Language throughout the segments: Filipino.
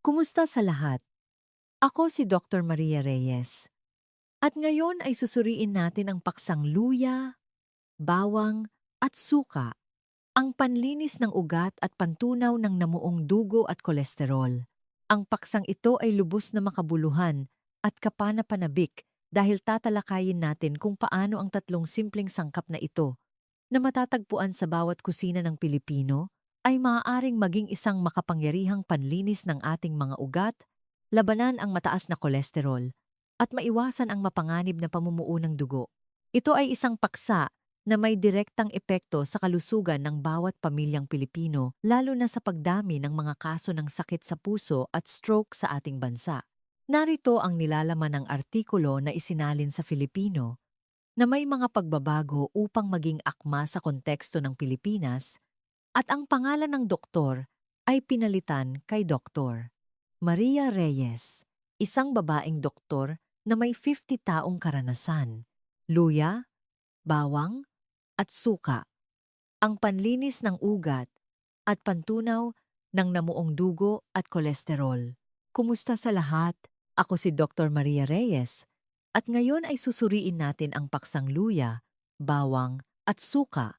Kumusta sa lahat? Ako si Dr. Maria Reyes. At ngayon ay susuriin natin ang paksang luya, bawang, at suka, ang panlinis ng ugat at pantunaw ng namuong dugo at kolesterol. Ang paksang ito ay lubos na makabuluhan at kapana-panabik dahil tatalakayin natin kung paano ang tatlong simpleng sangkap na ito na matatagpuan sa bawat kusina ng Pilipino ay maaaring maging isang makapangyarihang panlinis ng ating mga ugat, labanan ang mataas na kolesterol, at maiwasan ang mapanganib na pamumuo ng dugo. Ito ay isang paksa na may direktang epekto sa kalusugan ng bawat pamilyang Pilipino, lalo na sa pagdami ng mga kaso ng sakit sa puso at stroke sa ating bansa. Narito ang nilalaman ng artikulo na isinalin sa Filipino na may mga pagbabago upang maging akma sa konteksto ng Pilipinas at ang pangalan ng doktor ay pinalitan kay Dr. Maria Reyes, isang babaeng doktor na may 50 taong karanasan, luya, bawang, at suka, ang panlinis ng ugat at pantunaw ng namuong dugo at kolesterol. Kumusta sa lahat? Ako si Dr. Maria Reyes at ngayon ay susuriin natin ang paksang luya, bawang at suka,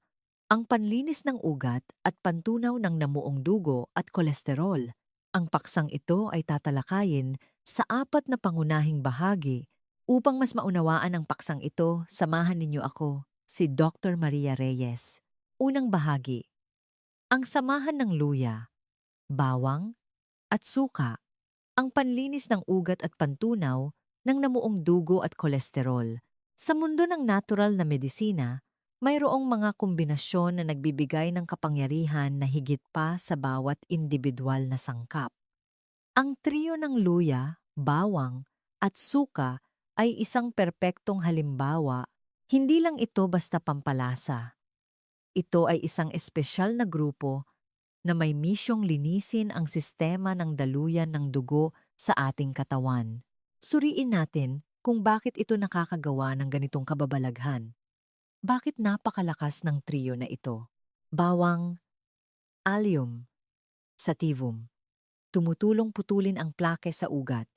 ang panlinis ng ugat at pantunaw ng namuong dugo at kolesterol. Ang paksang ito ay tatalakayin sa apat na pangunahing bahagi. Upang mas maunawaan ang paksang ito, samahan ninyo ako, si Dr. Maria Reyes. Unang bahagi, ang samahan ng luya, bawang, at suka, ang panlinis ng ugat at pantunaw ng namuong dugo at kolesterol. Sa mundo ng natural na medisina, mayroong mga kombinasyon na nagbibigay ng kapangyarihan na higit pa sa bawat individual na sangkap. Ang trio ng luya, bawang, at suka ay isang perpektong halimbawa. Hindi lang ito basta pampalasa. Ito ay isang espesyal na grupo na may misyong linisin ang sistema ng daluyan ng dugo sa ating katawan. Suriin natin kung bakit ito nakakagawa ng ganitong kababalaghan. Bakit napakalakas ng trio na ito? Bawang, allium, sativum. Tumutulong putulin ang plake sa ugat.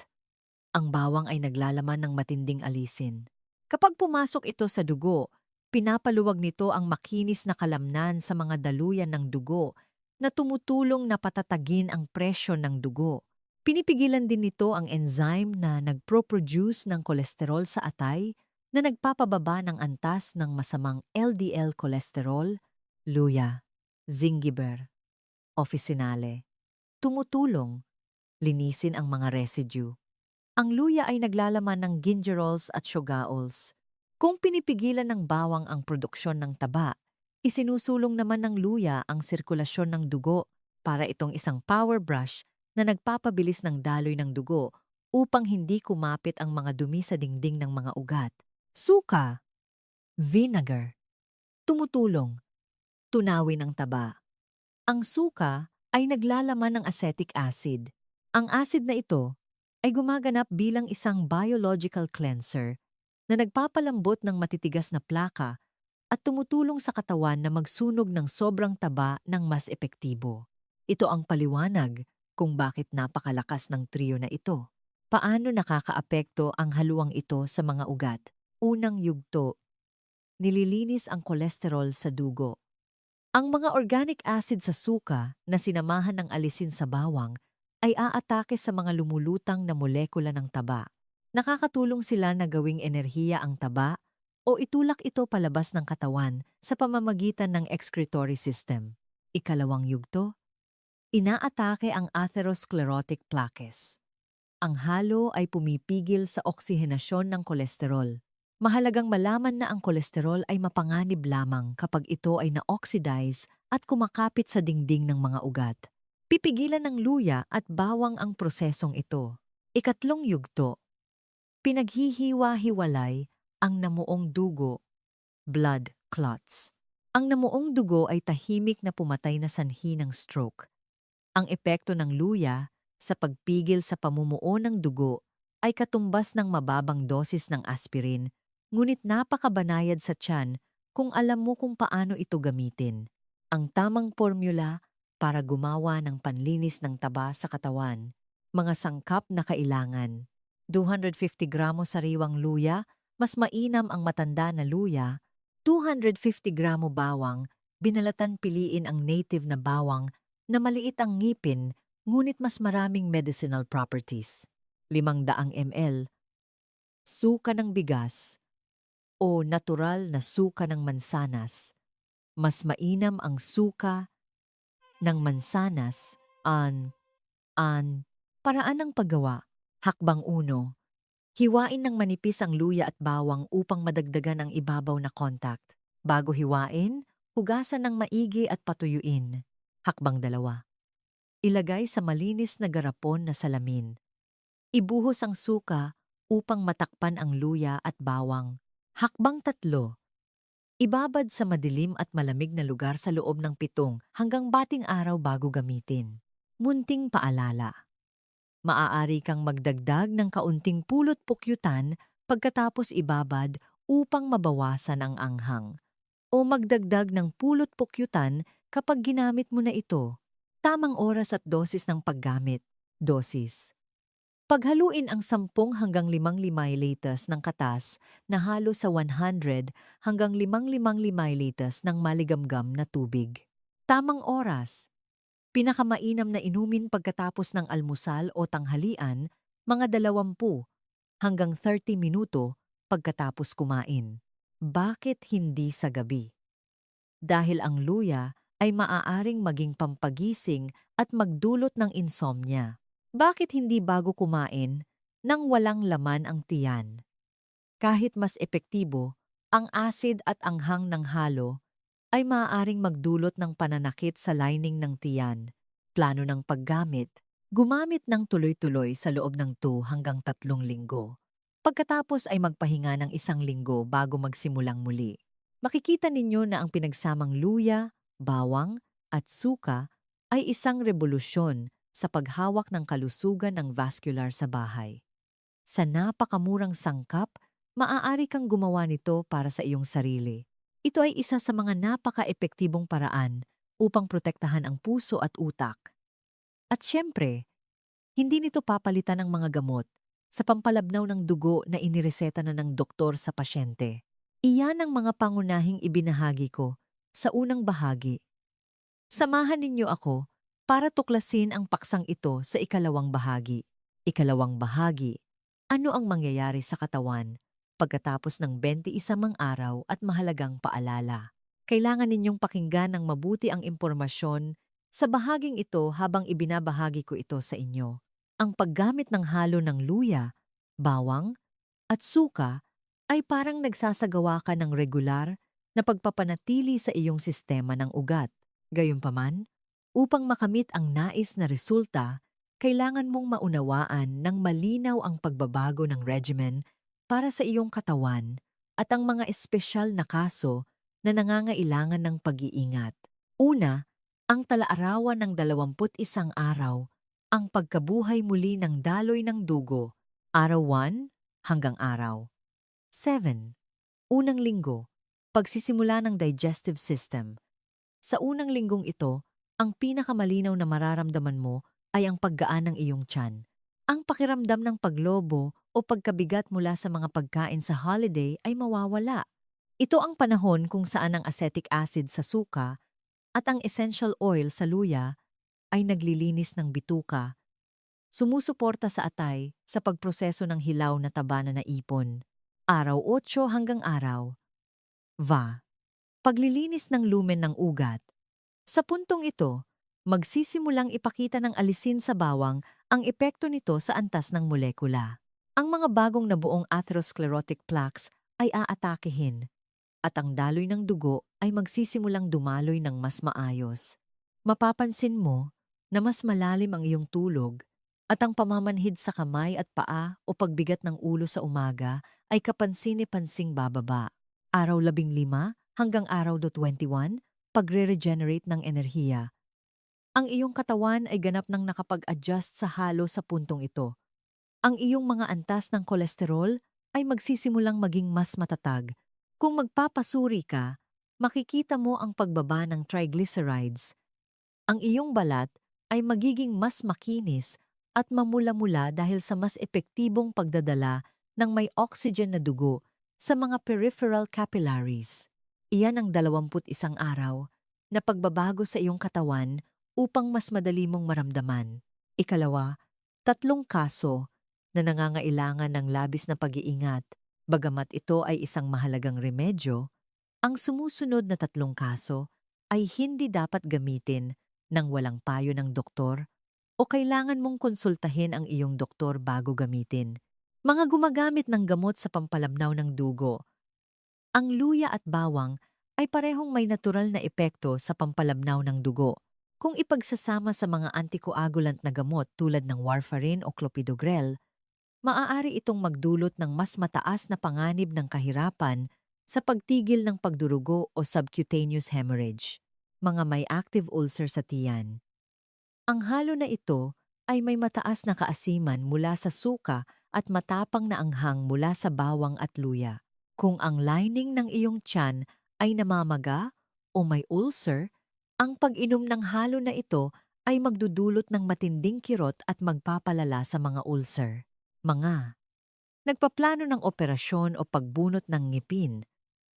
Ang bawang ay naglalaman ng matinding alisin. Kapag pumasok ito sa dugo, pinapaluwag nito ang makinis na kalamnan sa mga daluyan ng dugo na tumutulong na patatagin ang presyon ng dugo. Pinipigilan din nito ang enzyme na nagpro-produce ng kolesterol sa atay na nagpapababa ng antas ng masamang LDL cholesterol, luya, zingiber, officinale. Tumutulong, linisin ang mga residue. Ang luya ay naglalaman ng gingerols at syogaols. Kung pinipigilan ng bawang ang produksyon ng taba, isinusulong naman ng luya ang sirkulasyon ng dugo para itong isang power brush na nagpapabilis ng daloy ng dugo upang hindi kumapit ang mga dumi sa dingding ng mga ugat. Suka, vinegar, tumutulong, tunawin ang taba. Ang suka ay naglalaman ng acetic acid. Ang acid na ito ay gumaganap bilang isang biological cleanser na nagpapalambot ng matitigas na plaka at tumutulong sa katawan na magsunog ng sobrang taba ng mas epektibo. Ito ang paliwanag kung bakit napakalakas ng trio na ito. Paano nakakaapekto ang haluang ito sa mga ugat? Unang yugto, nililinis ang kolesterol sa dugo. Ang mga organic acid sa suka na sinamahan ng alisin sa bawang ay aatake sa mga lumulutang na molekula ng taba. Nakakatulong sila na gawing enerhiya ang taba o itulak ito palabas ng katawan sa pamamagitan ng excretory system. Ikalawang yugto, inaatake ang atherosclerotic plaques. Ang halo ay pumipigil sa oksihenasyon ng kolesterol. Mahalagang malaman na ang kolesterol ay mapanganib lamang kapag ito ay na-oxidize at kumakapit sa dingding ng mga ugat. Pipigilan ng luya at bawang ang prosesong ito. Ikatlong yugto, pinaghihiwa-hiwalay ang namuong dugo, blood clots. Ang namuong dugo ay tahimik na pumatay na sanhi ng stroke. Ang epekto ng luya sa pagpigil sa pamumuo ng dugo ay katumbas ng mababang dosis ng aspirin, ngunit napakabanayad sa tiyan kung alam mo kung paano ito gamitin. Ang tamang formula para gumawa ng panlinis ng taba sa katawan. Mga sangkap na kailangan. 250 gramo sariwang luya, mas mainam ang matanda na luya. 250 gramo bawang, binalatan piliin ang native na bawang na maliit ang ngipin ngunit mas maraming medicinal properties. 500 ml, suka ng bigas o natural na suka ng mansanas. Mas mainam ang suka ng mansanas an paraan ng paggawa. Hakbang 1. Hiwain ng manipis ang luya at bawang upang madagdagan ang ibabaw na contact. Bago hiwain, hugasan ng maigi at patuyuin. Hakbang 2. Ilagay sa malinis na garapon na salamin. Ibuhos ang suka upang matakpan ang luya at bawang. Hakbang 3. Ibabad sa madilim at malamig na lugar sa loob ng 7 hanggang bating araw bago gamitin. Munting paalala. Maaari kang magdagdag ng kaunting pulot pukyutan pagkatapos ibabad upang mabawasan ang anghang. O magdagdag ng pulot pukyutan kapag ginamit mo na ito. Tamang oras at dosis ng paggamit. Dosis. Paghaluin ang 10 hanggang 5 ml ng katas na halo sa 100 hanggang 5 ml ng maligamgam na tubig. Tamang oras. Pinakamainam na inumin pagkatapos ng almusal o tanghalian, mga 20 hanggang 30 minuto pagkatapos kumain. Bakit hindi sa gabi? Dahil ang luya ay maaaring maging pampagising at magdulot ng insomnia. Bakit hindi bago kumain nang walang laman ang tiyan? Kahit mas epektibo, ang acid at anghang ng halo ay maaaring magdulot ng pananakit sa lining ng tiyan. Plano ng paggamit, gumamit ng tuloy-tuloy sa loob ng 2 hanggang 3 linggo. Pagkatapos ay magpahinga ng 1 linggo bago magsimulang muli. Makikita ninyo na ang pinagsamang luya, bawang, at suka ay isang rebolusyon sa paghawak ng kalusugan ng vascular sa bahay. Sa napakamurang sangkap, maaari kang gumawa nito para sa iyong sarili. Ito ay isa sa mga napaka-epektibong paraan upang protektahan ang puso at utak. At syempre, hindi nito papalitan ang mga gamot sa pampalabnaw ng dugo na inireseta na ng doktor sa pasyente. Iyan ang mga pangunahing ibinahagi ko sa unang bahagi. Samahan ninyo ako para tuklasin ang paksang ito sa ikalawang bahagi. Ikalawang bahagi, ano ang mangyayari sa katawan pagkatapos ng 21 araw at mahalagang paalala? Kailangan ninyong pakinggan ng mabuti ang impormasyon sa bahaging ito habang ibinabahagi ko ito sa inyo. Ang paggamit ng halo ng luya, bawang, at suka ay parang nagsasagawa ka ng regular na pagpapanatili sa iyong sistema ng ugat. Gayunpaman, upang makamit ang nais na resulta, kailangan mong maunawaan ng malinaw ang pagbabago ng regimen para sa iyong katawan at ang mga espesyal na kaso na nangangailangan ng pag-iingat. Una, ang talaarawan ng 21 araw, ang pagkabuhay muli ng daloy ng dugo, araw 1 hanggang araw 7. Unang linggo, pagsisimula ng digestive system. Sa unang linggong ito, ang pinakamalinaw na mararamdaman mo ay ang paggaan ng iyong tiyan. Ang pakiramdam ng paglobo o pagkabigat mula sa mga pagkain sa holiday ay mawawala. Ito ang panahon kung saan ang acetic acid sa suka at ang essential oil sa luya ay naglilinis ng bituka, sumusuporta sa atay sa pagproseso ng hilaw na taba na naipon. Araw 8 hanggang araw. Paglilinis ng lumen ng ugat. Sa puntong ito, magsisimulang ipakita ng alisin sa bawang ang epekto nito sa antas ng molekula. Ang mga bagong nabuong atherosclerotic plaques ay aatakehin at ang daloy ng dugo ay magsisimulang dumaloy ng mas maayos. Mapapansin mo na mas malalim ang iyong tulog at ang pamamanhid sa kamay at paa o pagbigat ng ulo sa umaga ay kapansin-pansing bababa. Araw 15 hanggang araw 21, pagre-regenerate ng enerhiya. Ang iyong katawan ay ganap nang nakapag-adjust sa halo sa puntong ito. Ang iyong mga antas ng kolesterol ay magsisimulang maging mas matatag. Kung magpapasuri ka, makikita mo ang pagbaba ng triglycerides. Ang iyong balat ay magiging mas makinis at mamula-mula dahil sa mas epektibong pagdadala ng may oxygen na dugo sa mga peripheral capillaries. Iyan ang 21 araw na pagbabago sa iyong katawan upang mas madali mong maramdaman. Ikalawa, 3 kaso na nangangailangan ng labis na pag-iingat. Bagamat ito ay isang mahalagang remedyo, ang sumusunod na 3 kaso ay hindi dapat gamitin ng walang payo ng doktor o kailangan mong konsultahin ang iyong doktor bago gamitin. Mga gumagamit ng gamot sa pampalamnaw ng dugo. Ang luya at bawang ay parehong may natural na epekto sa pampalamnaw ng dugo. Kung ipagsasama sa mga antikoagulant na gamot tulad ng warfarin o clopidogrel, maaari itong magdulot ng mas mataas na panganib ng kahirapan sa pagtigil ng pagdurugo o subcutaneous hemorrhage, mga may active ulcer sa tiyan. Ang halo na ito ay may mataas na kaasiman mula sa suka at matapang na anghang mula sa bawang at luya. Kung ang lining ng iyong tiyan ay namamaga o may ulcer, ang pag-inom ng halo na ito ay magdudulot ng matinding kirot at magpapalala sa mga ulcer. Mga nagpaplano ng operasyon o pagbunot ng ngipin,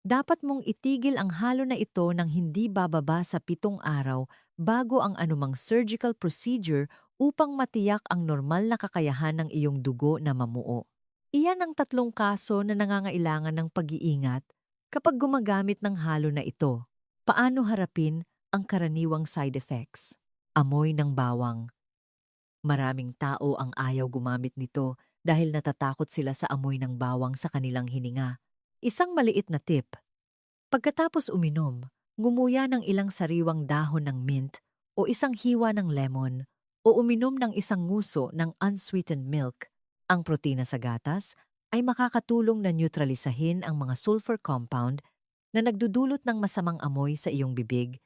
dapat mong itigil ang halo na ito ng hindi bababa sa 7 araw bago ang anumang surgical procedure upang matiyak ang normal na kakayahan ng iyong dugo na mamuo. Iyan ang 3 kaso na nangangailangan ng pag-iingat kapag gumagamit ng halo na ito. Paano harapin ang karaniwang side effects? Amoy ng bawang. Maraming tao ang ayaw gumamit nito dahil natatakot sila sa amoy ng bawang sa kanilang hininga. Isang maliit na tip. Pagkatapos uminom, ngumuya ng ilang sariwang dahon ng mint o isang hiwa ng lemon o uminom ng isang nguso ng unsweetened milk. Ang protina sa gatas ay makakatulong na neutralisahin ang mga sulfur compound na nagdudulot ng masamang amoy sa iyong bibig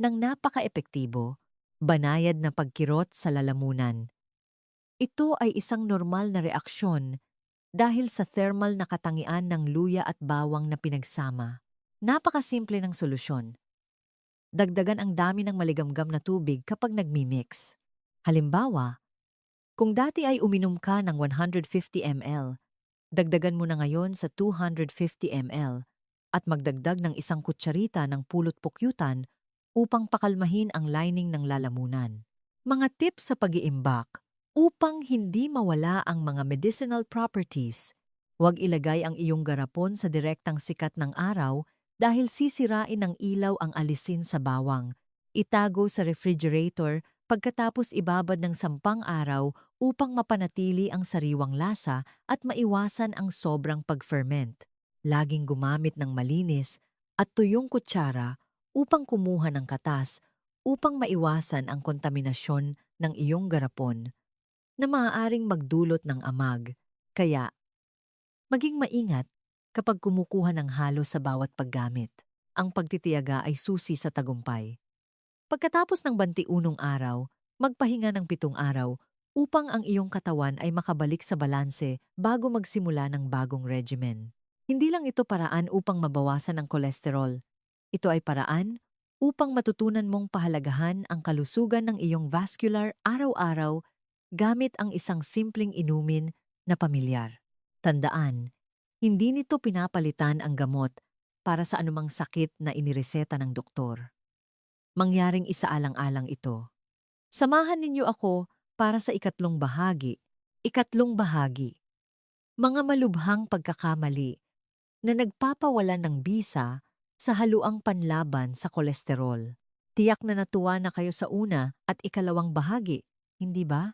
ng napaka-epektibo, banayad na pagkirot sa lalamunan. Ito ay isang normal na reaksyon dahil sa thermal na katangian ng luya at bawang na pinagsama. Napakasimple ng solusyon. Dagdagan ang dami ng maligamgam na tubig kapag nagmi-mix. Halimbawa, kung dati ay uminom ka ng 150 ml, dagdagan mo na ngayon sa 250 ml at magdagdag ng 1 kutsarita ng pulot pukyutan upang pakalmahin ang lining ng lalamunan. Mga tips sa pag-iimbak. Upang hindi mawala ang mga medicinal properties, huwag ilagay ang iyong garapon sa direktang sikat ng araw dahil sisirain ng ilaw ang alisin sa bawang. Itago sa refrigerator pagkatapos ibabad ng 10 araw upang mapanatili ang sariwang lasa at maiwasan ang sobrang pag-ferment. Laging gumamit ng malinis at tuyong kutsara upang kumuha ng katas upang maiwasan ang kontaminasyon ng iyong garapon na maaaring magdulot ng amag. Kaya, maging maingat kapag kumukuha ng halo sa bawat paggamit. Ang pagtitiyaga ay susi sa tagumpay. Pagkatapos ng 21 araw, magpahinga ng 7 araw upang ang iyong katawan ay makabalik sa balanse bago magsimula ng bagong regimen. Hindi lang ito paraan upang mabawasan ang kolesterol. Ito ay paraan upang matutunan mong pahalagahan ang kalusugan ng iyong vascular araw-araw gamit ang isang simpleng inumin na pamilyar. Tandaan, hindi nito pinapalitan ang gamot para sa anumang sakit na inireseta ng doktor. Mangyaring isaalang-alang ito. Samahan ninyo ako para sa ikatlong bahagi. Mga malubhang pagkakamali na nagpapawalan ng bisa sa haluang panlaban sa kolesterol. Tiyak na natuwa na kayo sa una at ikalawang bahagi, hindi ba?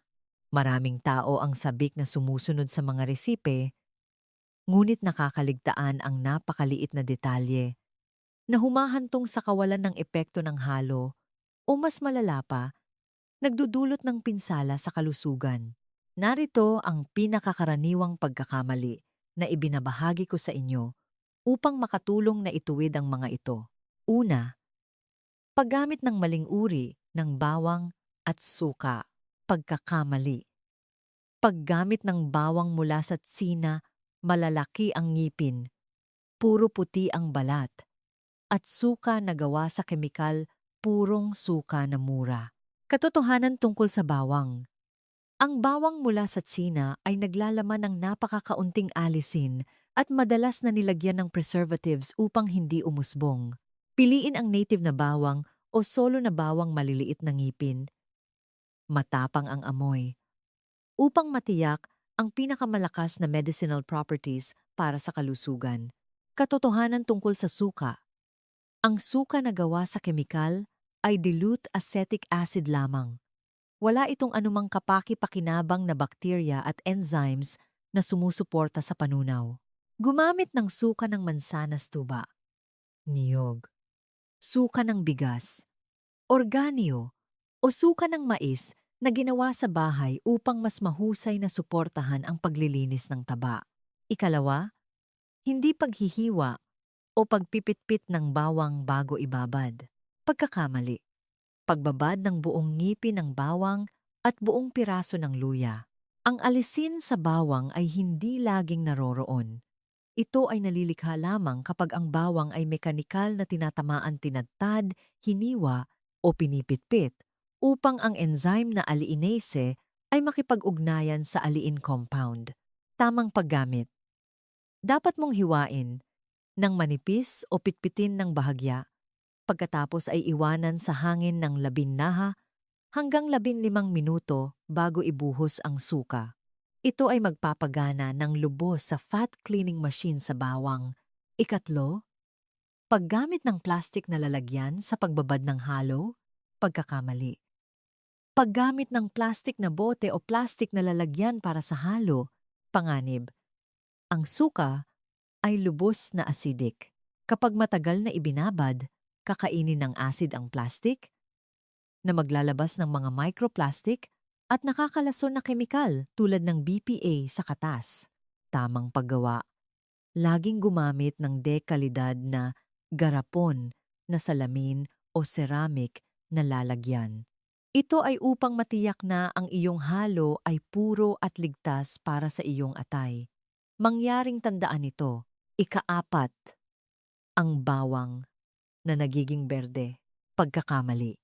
Maraming tao ang sabik na sumusunod sa mga resipe, ngunit nakakaligtaan ang napakaliit na detalye na humahantong sa kawalan ng epekto ng halo o mas malala pa, nagdudulot ng pinsala sa kalusugan. Narito ang pinakakaraniwang pagkakamali na ibinabahagi ko sa inyo upang makatulong na ituwid ang mga ito. Una, paggamit ng maling uri ng bawang at suka. Pagkakamali. Paggamit ng bawang mula sa Tsina, malalaki ang ngipin, puro puti ang balat, at suka na gawa sa kemikal, purong suka na mura. Katotohanan tungkol sa bawang. Ang bawang mula sa Tsina ay naglalaman ng napakakaunting alisin at madalas na nilagyan ng preservatives upang hindi umusbong. Piliin ang native na bawang o solo na bawang maliliit na ngipin. Matapang ang amoy. Upang matiyak ang pinakamalakas na medicinal properties para sa kalusugan. Katotohanan tungkol sa suka. Ang suka na gawa sa kemikal ay dilute acetic acid lamang. Wala itong anumang kapaki-pakinabang na bakterya at enzymes na sumusuporta sa panunaw. Gumamit ng suka ng mansanas tuba, niyog, suka ng bigas, organyo, o suka ng mais na ginawa sa bahay upang mas mahusay na suportahan ang paglilinis ng taba. Ikalawa, hindi paghihiwa o pagpipitpit ng bawang bago ibabad. Pagkakamali. Pagbabad ng buong ngipin ng bawang at buong piraso ng luya. Ang alisin sa bawang ay hindi laging naroroon. Ito ay nalilikha lamang kapag ang bawang ay mekanikal na tinatamaan tinadtad, hiniwa o pinipitpit upang ang enzyme na aliinase ay makipag-ugnayan sa aliin compound. Tamang paggamit. Dapat mong hiwain ng manipis o pitpitin ng bahagya. Pagkatapos ay iwanan sa hangin ng 12 hanggang 15 minuto bago ibuhos ang suka. Ito ay magpapagana ng lubos sa fat cleaning machine sa bawang. Ikatlo, paggamit ng plastic na lalagyan sa pagbabad ng halo, pagkakamali. Paggamit ng plastic na bote o plastic na lalagyan para sa halo, panganib. Ang suka ay lubos na acidic. Kapag matagal na ibinabad, kakainin ng acid ang plastic na maglalabas ng mga microplastic at nakakalason na kemikal tulad ng BPA sa katas. Tamang paggawa. Laging gumamit ng dekalidad na garapon na salamin o ceramic na lalagyan. Ito ay upang matiyak na ang iyong halo ay puro at ligtas para sa iyong atay. Mangyaring tandaan ito. Ikaapat, ang bawang na nagiging berde, pagkakamali.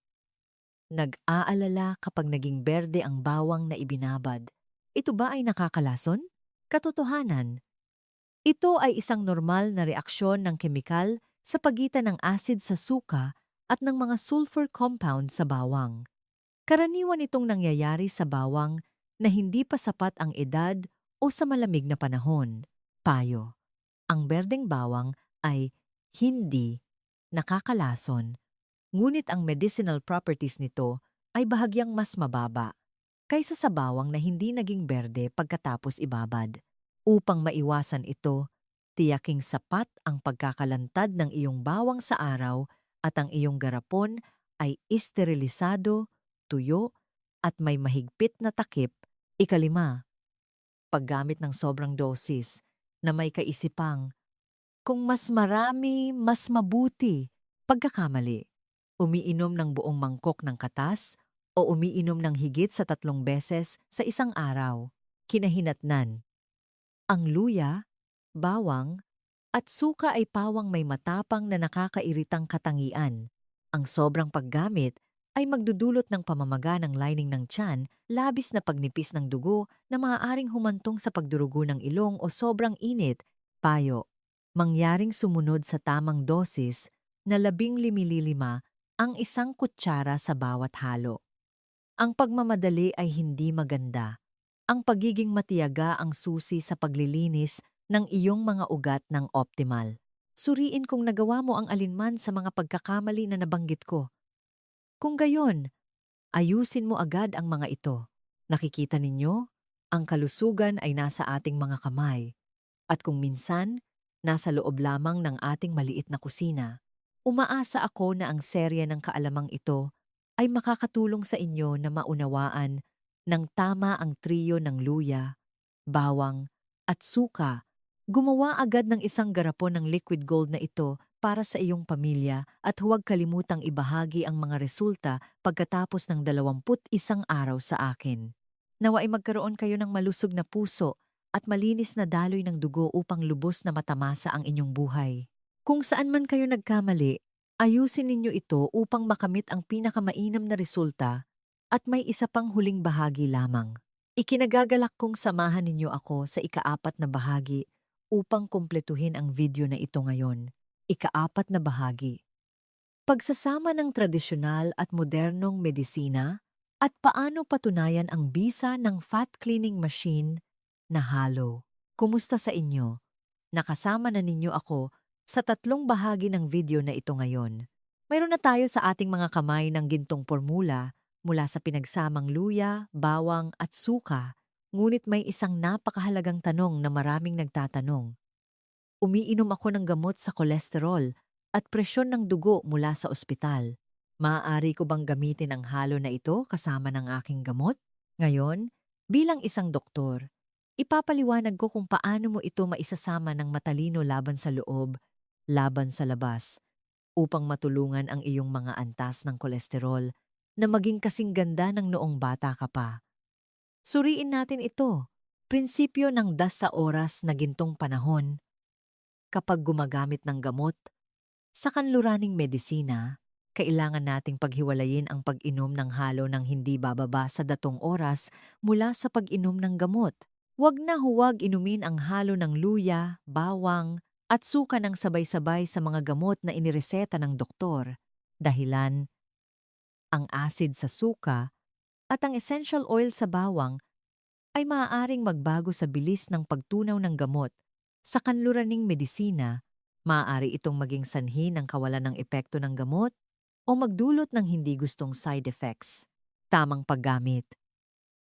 Nag-aalala kapag naging berde ang bawang na ibinabad. Ito ba ay nakakalason? Katotohanan. Ito ay isang normal na reaksyon ng kemikal sa pagitan ng acid sa suka at ng mga sulfur compound sa bawang. Karaniwan itong nangyayari sa bawang na hindi pa sapat ang edad o sa malamig na panahon. Payo. Ang berdeng bawang ay hindi nakakalason, ngunit ang medicinal properties nito ay bahagyang mas mababa kaysa sa bawang na hindi naging berde pagkatapos ibabad. Upang maiwasan ito, tiyaking sapat ang pagkakalantad ng iyong bawang sa araw at ang iyong garapon ay isterilisado, tuyo, at may mahigpit na takip. Ikalima, paggamit ng sobrang dosis na may kaisipang kung mas marami, mas mabuti. Pagkakamali. Umiinom ng buong mangkok ng katas o umiinom ng higit sa 3 beses sa isang araw. Kinahinatnan. Ang luya, bawang, at suka ay pawang may matapang na nakakairitang katangian. Ang sobrang paggamit ay magdudulot ng pamamaga ng lining ng tiyan, labis na pagnipis ng dugo na maaaring humantong sa pagdurugo ng ilong o sobrang init. Payo. Mangyaring sumunod sa tamang dosis na 15 ang isang kutsara sa bawat halo. Ang pagmamadali ay hindi maganda. Ang pagiging matiyaga ang susi sa paglilinis ng iyong mga ugat ng optimal. Suriin kung nagawa mo ang alinman sa mga pagkakamali na nabanggit ko. Kung gayon, ayusin mo agad ang mga ito. Nakikita ninyo, ang kalusugan ay nasa ating mga kamay. At kung minsan, nasa loob lamang ng ating maliit na kusina. Umaasa ako na ang serye ng kaalamang ito ay makakatulong sa inyo na maunawaan ng tama ang trio ng luya, bawang, at suka. Gumawa agad ng isang garapon ng liquid gold na ito para sa iyong pamilya at huwag kalimutang ibahagi ang mga resulta pagkatapos ng 21 araw sa akin. Nawa ay magkaroon kayo ng malusog na puso at malinis na daloy ng dugo upang lubos na matamasa ang inyong buhay. Kung saan man kayo nagkamali, ayusin ninyo ito upang makamit ang pinakamainam na resulta at may isa pang huling bahagi lamang. Ikinagagalak kong samahan ninyo ako sa ikaapat na bahagi upang kumpletuhin ang video na ito ngayon. Ikaapat na bahagi. Pagsasama ng tradisyonal at modernong medisina at paano patunayan ang bisa ng fat cleaning machine na halo. Kumusta sa inyo? Nakasama na ninyo ako sa tatlong bahagi ng video na ito ngayon. Mayroon na tayo sa ating mga kamay ng gintong formula mula sa pinagsamang luya, bawang at suka. Ngunit may isang napakahalagang tanong na maraming nagtatanong. Umiinom ako ng gamot sa kolesterol at presyon ng dugo mula sa ospital. Maaari ko bang gamitin ang halo na ito kasama ng aking gamot? Ngayon, bilang isang doktor, ipapaliwanag ko kung paano mo ito maisasama ng matalino laban sa loob, laban sa labas, upang matulungan ang iyong mga antas ng kolesterol na maging kasing ganda ng noong bata ka pa. Suriin natin ito, prinsipyo ng das sa oras na gintong panahon. Kapag gumagamit ng gamot, sa kanluraning medisina, kailangan nating paghiwalayin ang pag-inom ng halo ng hindi bababa sa 2 oras mula sa pag-inom ng gamot. Huwag na huwag inumin ang halo ng luya, bawang, at suka ng sabay-sabay sa mga gamot na inireseta ng doktor. Dahilan, ang acid sa suka at ang essential oil sa bawang ay maaaring magbago sa bilis ng pagtunaw ng gamot. Sa kanluraning medisina, maaari itong maging sanhi ng kawalan ng epekto ng gamot o magdulot ng hindi gustong side effects. Tamang paggamit.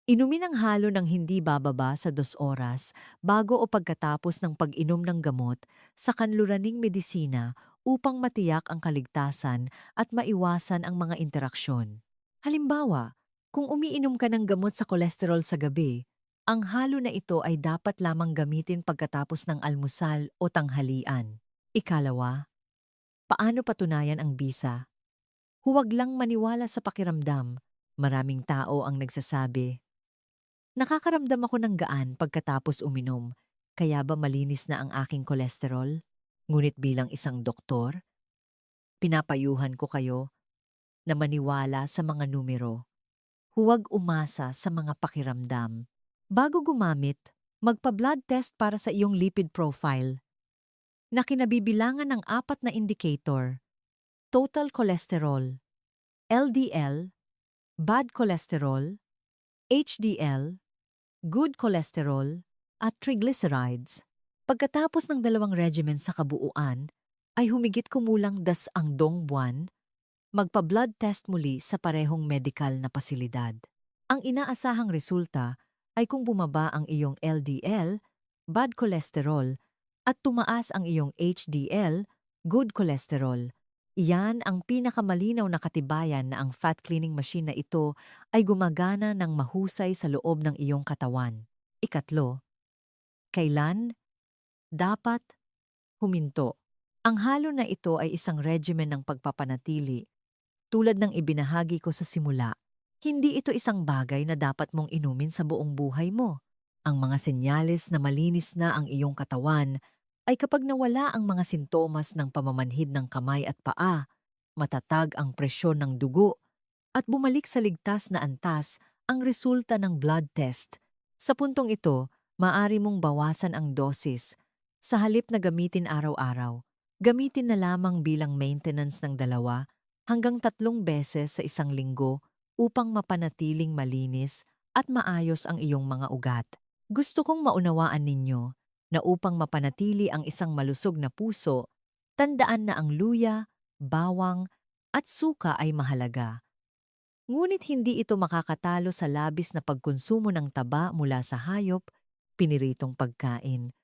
Inumin ang halo ng hindi bababa sa 2 oras bago o pagkatapos ng pag-inom ng gamot sa kanluraning medisina upang matiyak ang kaligtasan at maiwasan ang mga interaksyon. Halimbawa, kung umiinom ka ng gamot sa kolesterol sa gabi, ang halo na ito ay dapat lamang gamitin pagkatapos ng almusal o tanghalian. Ikalawa, paano patunayan ang bisa? Huwag lang maniwala sa pakiramdam. Maraming tao ang nagsasabi, nakakaramdam ako ng gaan pagkatapos uminom, kaya ba malinis na ang aking kolesterol? Ngunit bilang isang doktor, pinapayuhan ko kayo na maniwala sa mga numero. Huwag umasa sa mga pakiramdam. Bago gumamit, magpa-blood test para sa iyong lipid profile na kinabibilangan ng 4 na indicator: total cholesterol, LDL, bad cholesterol, HDL, good cholesterol, at triglycerides. Pagkatapos ng 2 regimen sa kabuuan, ay humigit kumulang 10 buwan, magpa-blood test muli sa parehong medical na pasilidad. Ang inaasahang resulta ay kung bumaba ang iyong LDL, bad cholesterol, at tumaas ang iyong HDL, good cholesterol. Iyan ang pinakamalinaw na katibayan na ang fat cleaning machine na ito ay gumagana ng mahusay sa loob ng iyong katawan. Ikatlo, kailan dapat huminto? Ang halo na ito ay isang regimen ng pagpapanatili. Tulad ng ibinahagi ko sa simula, hindi ito isang bagay na dapat mong inumin sa buong buhay mo. Ang mga senyales na malinis na ang iyong katawan ay kapag nawala ang mga sintomas ng pamamanhid ng kamay at paa, matatag ang presyon ng dugo, at bumalik sa ligtas na antas ang resulta ng blood test. Sa puntong ito, maaari mong bawasan ang dosis. Sa halip na gamitin araw-araw, gamitin na lamang bilang maintenance ng 2 hanggang 3 beses sa isang linggo upang mapanatiling malinis at maayos ang iyong mga ugat. Gusto kong maunawaan ninyo na upang mapanatili ang isang malusog na puso, tandaan na ang luya, bawang, at suka ay mahalaga. Ngunit hindi ito makakatalo sa labis na pagkonsumo ng taba mula sa hayop, piniritong pagkain,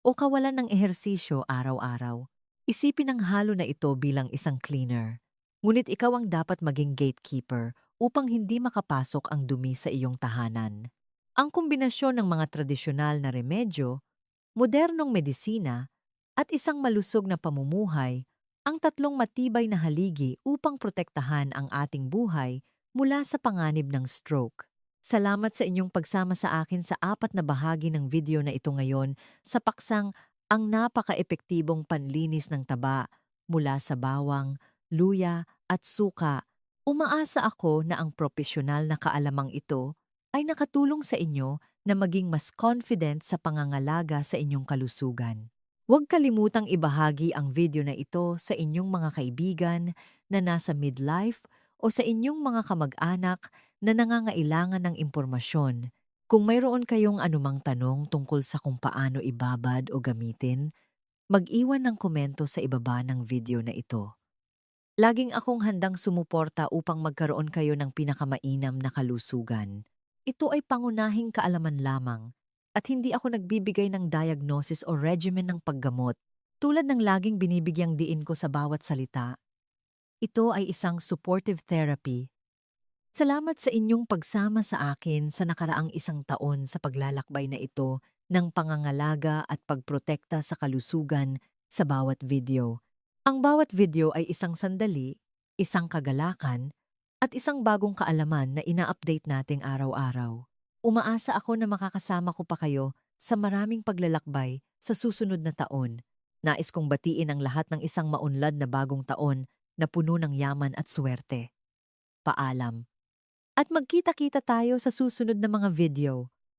o kawalan ng ehersisyo araw-araw. Isipin ang halo na ito bilang isang cleaner. Ngunit ikaw ang dapat maging gatekeeper upang hindi makapasok ang dumi sa iyong tahanan. Ang kombinasyon ng mga tradisyonal na remedyo, modernong medisina, at isang malusog na pamumuhay, ang tatlong matibay na haligi upang protektahan ang ating buhay mula sa panganib ng stroke. Salamat sa inyong pagsama sa akin sa 4 na bahagi ng video na ito ngayon sa paksang ang napaka-epektibong panlinis ng taba mula sa bawang, luya at suka. Umaasa ako na ang propesyonal na kaalamang ito ay nakatulong sa inyo na maging mas confident sa pangangalaga sa inyong kalusugan. Huwag kalimutang ibahagi ang video na ito sa inyong mga kaibigan na nasa midlife o sa inyong mga kamag-anak na nangangailangan ng impormasyon. Kung mayroon kayong anumang tanong tungkol sa kung paano ibabad o gamitin, mag-iwan ng komento sa ibaba ng video na ito. Laging akong handang sumuporta upang magkaroon kayo ng pinakamainam na kalusugan. Ito ay pangunahing kaalaman lamang at hindi ako nagbibigay ng diagnosis o regimen ng paggamot. Tulad ng laging binibigyang diin ko sa bawat salita, ito ay isang supportive therapy. Salamat sa inyong pagsama sa akin sa nakaraang 1 taon sa paglalakbay na ito ng pangangalaga at pagprotekta sa kalusugan sa bawat video. Ang bawat video ay isang sandali, isang kagalakan, at isang bagong kaalaman na ina-update nating araw-araw. Umaasa ako na makakasama ko pa kayo sa maraming paglalakbay sa susunod na taon. Nais kong batiin ang lahat ng isang maunlad na bagong taon na puno ng yaman at swerte. Paalam. At magkita-kita tayo sa susunod na mga video.